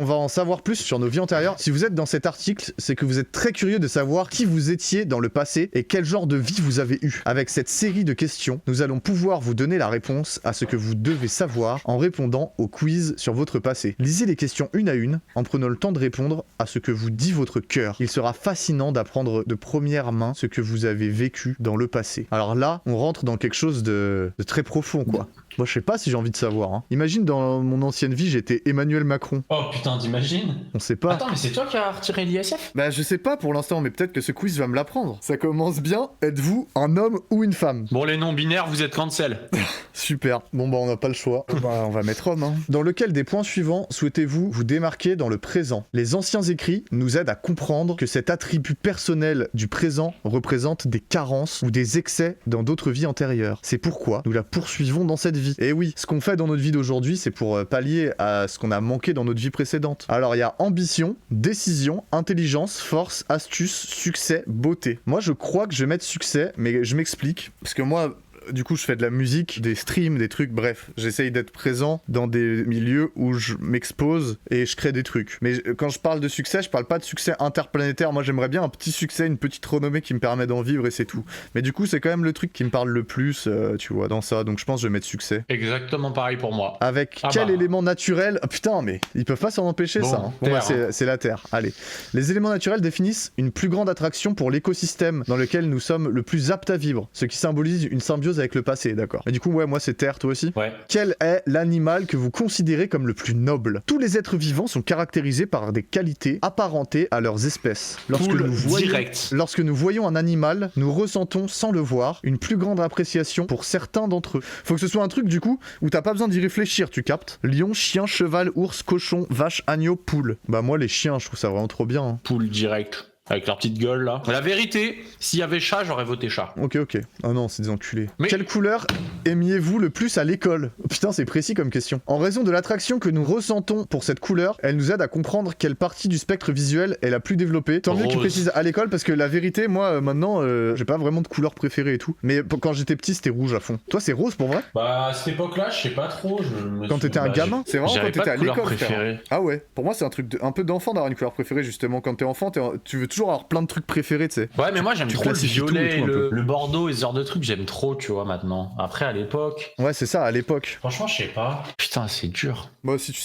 On va en savoir plus sur nos vies antérieures. Si vous êtes dans cet article, c'est que vous êtes très curieux de savoir qui vous étiez dans le passé et quel genre de vie vous avez eu. Avec cette série de questions, nous allons pouvoir vous donner la réponse à ce que vous devez savoir en répondant au quiz sur votre passé. Lisez les questions une à une en prenant le temps de répondre à ce que vous dit votre cœur. Il sera fascinant d'apprendre de première main ce que vous avez vécu dans le passé. Alors là, on rentre dans quelque chose de très profond, quoi. Moi, je sais pas si j'ai envie de savoir. Hein. Imagine, dans mon ancienne vie, j'étais Emmanuel Macron. Oh putain, t'imagines? On sait pas. Attends, mais c'est toi qui as retiré l'ISF? Bah, je sais pas pour l'instant, mais peut-être que ce quiz va me l'apprendre. Ça commence bien. Êtes-vous un homme ou une femme? Bon, les non-binaires, vous êtes cancel. Super. Bon, bah, on n'a pas le choix. Bah, on va mettre homme. Hein. Dans lequel des points suivants souhaitez-vous vous démarquer dans le présent? Les anciens écrits nous aident à comprendre que cet attribut personnel du présent représente des carences ou des excès dans d'autres vies antérieures. C'est pourquoi nous la poursuivons dans cette vie. Et oui, ce qu'on fait dans notre vie d'aujourd'hui, c'est pour pallier à ce qu'on a manqué dans notre vie précédente. Alors, il y a ambition, décision, intelligence, force, astuce, succès, beauté. Moi, je crois que je vais mettre succès, mais je m'explique. Parce que moi... Du coup, je fais de la musique, des streams, des trucs, bref. J'essaye d'être présent dans des milieux où je m'expose et je crée des trucs. Mais quand je parle de succès, je parle pas de succès interplanétaire. Moi, j'aimerais bien un petit succès, une petite renommée qui me permet d'en vivre et c'est tout. Mais du coup, c'est quand même le truc qui me parle le plus, tu vois, dans ça. Donc je pense que je vais mettre succès. Exactement pareil pour moi. Avec quel élément naturel... Oh, putain, mais ils peuvent pas s'en empêcher, bon, ça. Hein. Bon, bah, c'est la Terre. Allez. Les éléments naturels définissent une plus grande attraction pour l'écosystème dans lequel nous sommes le plus aptes à vivre. Ce qui symbolise une symbiose avec le passé, d'accord. Et du coup, ouais, moi c'est Terre, toi aussi. Ouais. Quel est l'animal que vous considérez comme le plus noble? Tous les êtres vivants sont caractérisés par des qualités apparentées à leurs espèces. Lorsque nous voyons un animal, nous ressentons, sans le voir, une plus grande appréciation pour certains d'entre eux. Faut que ce soit un truc, du coup, où t'as pas besoin d'y réfléchir, tu captes? Lion, chien, cheval, ours, cochon, vache, agneau, poule. Bah moi, les chiens, je trouve ça vraiment trop bien. Hein. Poule direct. Avec leur petite gueule là. La vérité, s'il y avait chat, j'aurais voté chat. Ok. Oh non, c'est des enculés. Mais... Quelle couleur aimiez-vous le plus à l'école? Putain, c'est précis comme question. En raison de l'attraction que nous ressentons pour cette couleur, elle nous aide à comprendre quelle partie du spectre visuel est la plus développée. Tant mieux que tu précises à l'école, parce que la vérité, moi, maintenant, j'ai pas vraiment de couleur préférée et tout. Mais quand j'étais petit, c'était rouge à fond. Toi, c'est rose pour vrai? Bah, à cette époque-là, je sais pas trop. Quand t'étais un gamin? C'est vraiment quand t'étais à l'école, frère. Ah ouais. Pour moi, c'est un truc un peu d'enfant d'avoir une couleur préférée, justement. Quand t'es enfant, tu veux toujours avoir plein de trucs préférés, tu sais. Ouais, mais moi j'aime trop le violet, le bordeaux et ce genre de trucs, j'aime trop, tu vois, maintenant. Après, à l'époque... Ouais, c'est ça, à l'époque. Franchement, je sais pas. Putain, c'est dur. Bah, si tu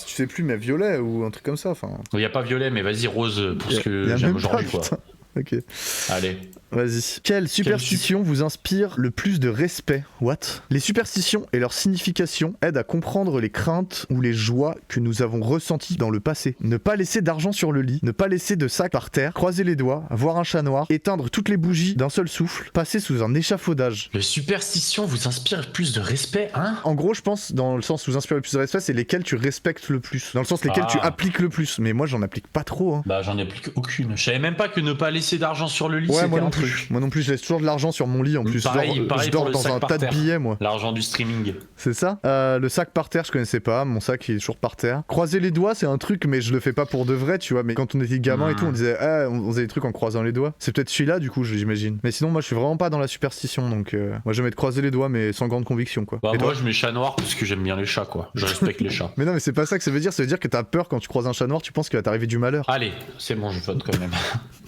sais plus, mais violet ou un truc comme ça, enfin... Il y a pas violet, mais vas-y, rose, pour ce que j'aime aujourd'hui, quoi. Ok. Allez. Vas-y. Quelle superstition vous inspire le plus de respect? What? Les superstitions et leur signification aident à comprendre les craintes ou les joies que nous avons ressenties dans le passé. Ne pas laisser d'argent sur le lit, ne pas laisser de sac par terre, croiser les doigts, voir un chat noir, éteindre toutes les bougies d'un seul souffle, passer sous un échafaudage. Les superstitions vous inspirent plus de respect, hein? En gros, je pense, dans le sens où vous inspirez le plus de respect, c'est lesquels tu respectes le plus. Dans le sens lesquels tu appliques le plus. Mais moi, j'en applique pas trop. Hein. Bah, j'en applique aucune. Je savais même pas que ne pas laisser d'argent sur le lit, ouais, c'était moi non un plus. truc. Moi non plus, je laisse toujours de l'argent sur mon lit. En plus, pareil, je dors dans un tas de billets, moi. L'argent du streaming. C'est ça. Le sac par terre, je connaissais pas. Mon sac, il est toujours par terre. Croiser les doigts, c'est un truc, mais je le fais pas pour de vrai, tu vois. Mais quand on était gamin et tout, on disait, on faisait des trucs en croisant les doigts. C'est peut-être celui-là, du coup, j'imagine. Mais sinon, moi, je suis vraiment pas dans la superstition. Donc, moi, je vais mettre croiser les doigts, mais sans grande conviction, quoi. Bah, moi, je mets chat noir parce que j'aime bien les chats, quoi. Je respecte les chats. Mais non, mais c'est pas ça que ça veut dire. Ça veut dire que t'as peur quand tu croises un chat noir, tu penses qu'il va t'arriver du malheur. Allez, c'est bon, je vote quand même.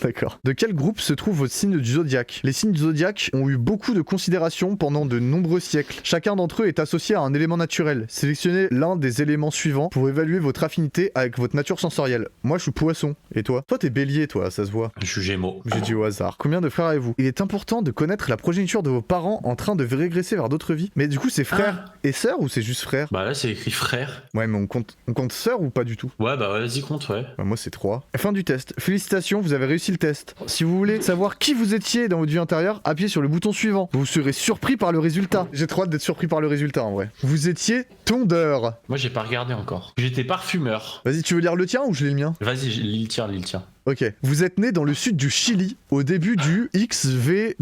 D'accord. De quel groupe se trouve votre signe du zodiaque? Les signes du zodiaque ont eu beaucoup de considération pendant de nombreux siècles. Chacun d'entre eux est associé à un élément naturel. Sélectionnez l'un des éléments suivants pour évaluer votre affinité avec votre nature sensorielle. Moi, je suis poisson. Et toi? Toi, t'es bélier, toi, ça se voit. Je suis gémeaux. J'ai dit au hasard. Combien de frères avez-vous? Il est important de connaître la progéniture de vos parents en train de régresser vers d'autres vies. Mais du coup, c'est frères et sœurs ou c'est juste frères? Bah là, c'est écrit frère. Ouais, mais on compte sœurs ou pas du tout? Ouais, bah vas-y, compte, ouais. Bah, moi, c'est 3. Fin du test. Félicitations, vous avez réussi le test. Si vous voulez savoir qui vous étiez dans votre vie intérieure, appuyez sur le bouton suivant. Vous serez surpris par le résultat. J'ai trop hâte d'être surpris par le résultat, en vrai. Vous étiez tondeur. Moi, j'ai pas regardé encore. J'étais parfumeur. Vas-y, tu veux lire le tien ou je lis le mien? Vas-y, lis le tien. Ok. Vous êtes né dans le sud du Chili, au début du XV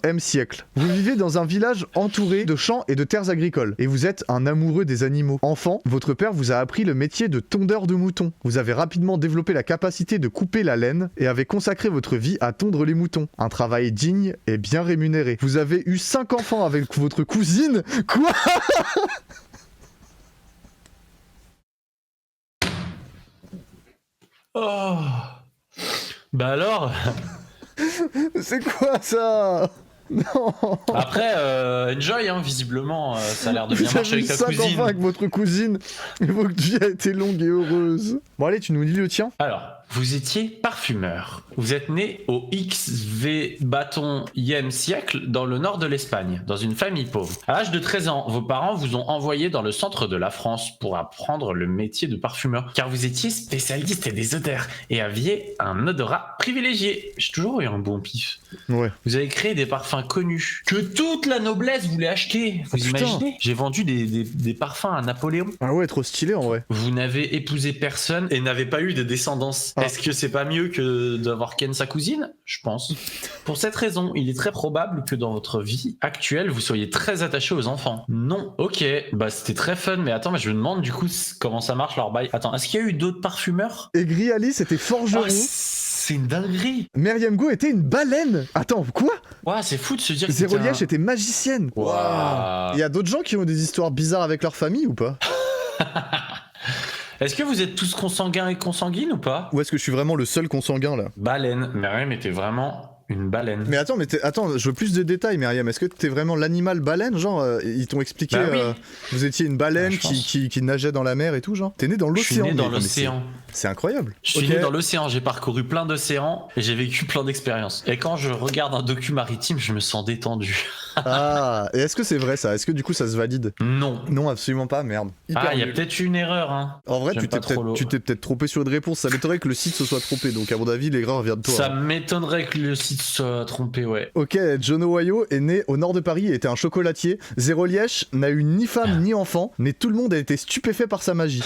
M siècle. Vous vivez dans un village entouré de champs et de terres agricoles, et vous êtes un amoureux des animaux. Enfant, votre père vous a appris le métier de tondeur de moutons. Vous avez rapidement développé la capacité de couper la laine, et avez consacré votre vie à tondre les moutons. Un travail digne et bien rémunéré. Vous avez eu 5 enfants avec votre cousine. Quoi? Oh. Bah alors. C'est quoi ça? Non. Après, enjoy, hein, visiblement, ça a l'air de bien Vous marcher avez avec eu ta 5 cousine. enfants avec votre cousine, et votre vie a été longue et heureuse. Bon allez, tu nous dis le tien. Alors, vous étiez parfumeur. Vous êtes né au XV bâton-ième siècle dans le nord de l'Espagne, dans une famille pauvre. À l'âge de 13 ans, vos parents vous ont envoyé dans le centre de la France pour apprendre le métier de parfumeur, car vous étiez spécialiste des odeurs et aviez un odorat privilégié. J'ai toujours eu un bon pif. Ouais. Vous avez créé des parfums connus que toute la noblesse voulait acheter. Vous Oh, putain. imaginez? J'ai vendu des parfums à Napoléon. Ah ouais, trop stylé en vrai. Vous n'avez épousé personne et n'avez pas eu de descendance. Ah. Est-ce que c'est pas mieux que d'avoir ken sa cousine? Je pense. Pour cette raison, il est très probable que dans votre vie actuelle, vous soyez très attaché aux enfants. Non. Ok. Bah c'était très fun, mais attends, mais je me demande du coup comment ça marche leur bail. Attends, est-ce qu'il y a eu d'autres parfumeurs? Aigri Alice était forgeron. Oh, c'est une dinguerie. Myriam Go était une baleine. Attends, quoi? Ouais, c'est fou de se dire que Zéro c'était Liège était magicienne. Waouh. Il y a d'autres gens qui ont des histoires bizarres avec leur famille ou pas? Est-ce que vous êtes tous consanguins et consanguines ou pas? Ou est-ce que je suis vraiment le seul consanguin là? Baleine. Myriam était vraiment une baleine. Mais attends, attends, je veux plus de détails, Myriam. Est-ce que t'es vraiment l'animal baleine, genre ils t'ont expliqué, Bah oui. vous étiez une baleine Bah, je pense. qui nageait dans la mer et tout, genre? T'es né dans Je suis l'océan. né dans mais l'océan. C'est incroyable. Je suis Ok. né dans l'océan, j'ai parcouru plein d'océans et j'ai vécu plein d'expériences. Et quand je regarde un docu maritime, je me sens détendu. Ah, et est-ce que c'est vrai ça? Est-ce que du coup ça se valide? Non. Non, absolument pas, merde. Hyper Ah, il y a nul. peut-être une erreur, hein. En vrai, J'aime tu pas trop l'eau. t'es peut-être trompé sur une réponse. Ça m'étonnerait que le site se soit trompé. Donc, à mon avis, l'erreur vient de toi. Ça hein. m'étonnerait que le site soit trompé, ouais. Ok, John Ohio est né au nord de Paris et était un chocolatier. Zéro Liège n'a eu ni femme ni enfant, mais tout le monde a été stupéfait par sa magie.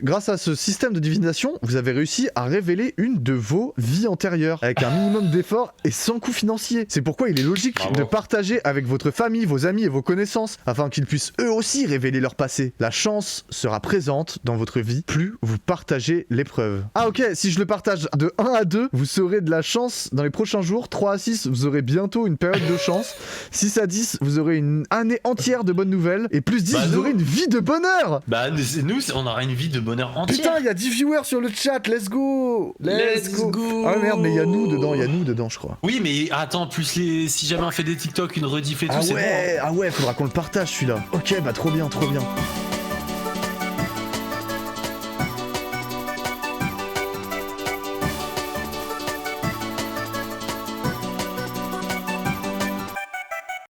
Grâce à ce système de divination, vous avez réussi à révéler une de vos vies antérieures, avec un minimum d'efforts et sans coût financier. C'est pourquoi il est logique Bravo. de partager avec votre famille, vos amis et vos connaissances, afin qu'ils puissent eux aussi révéler leur passé. La chance sera présente dans votre vie, plus vous partagez l'épreuve. Ah ok, si je le partage de 1 à 2, vous aurez de la chance dans les prochains jours. 3 à 6, vous aurez bientôt une période de chance. 6 à 10, vous aurez une année entière de bonnes nouvelles. Et plus 10, Bah, vous nous- aurez une vie de bonheur. Bah, nous, on aura une vie de bonheur entière. Putain, il y a 10 viewers sur le chat, let's go! Let's go. Ah merde, mais il y a nous dedans, je crois. Oui, mais attends, plus si jamais on fait des TikTok, une rediff et tout, Ah c'est bon. ouais, faudra qu'on le partage celui-là. Ok, bah trop bien, trop bien.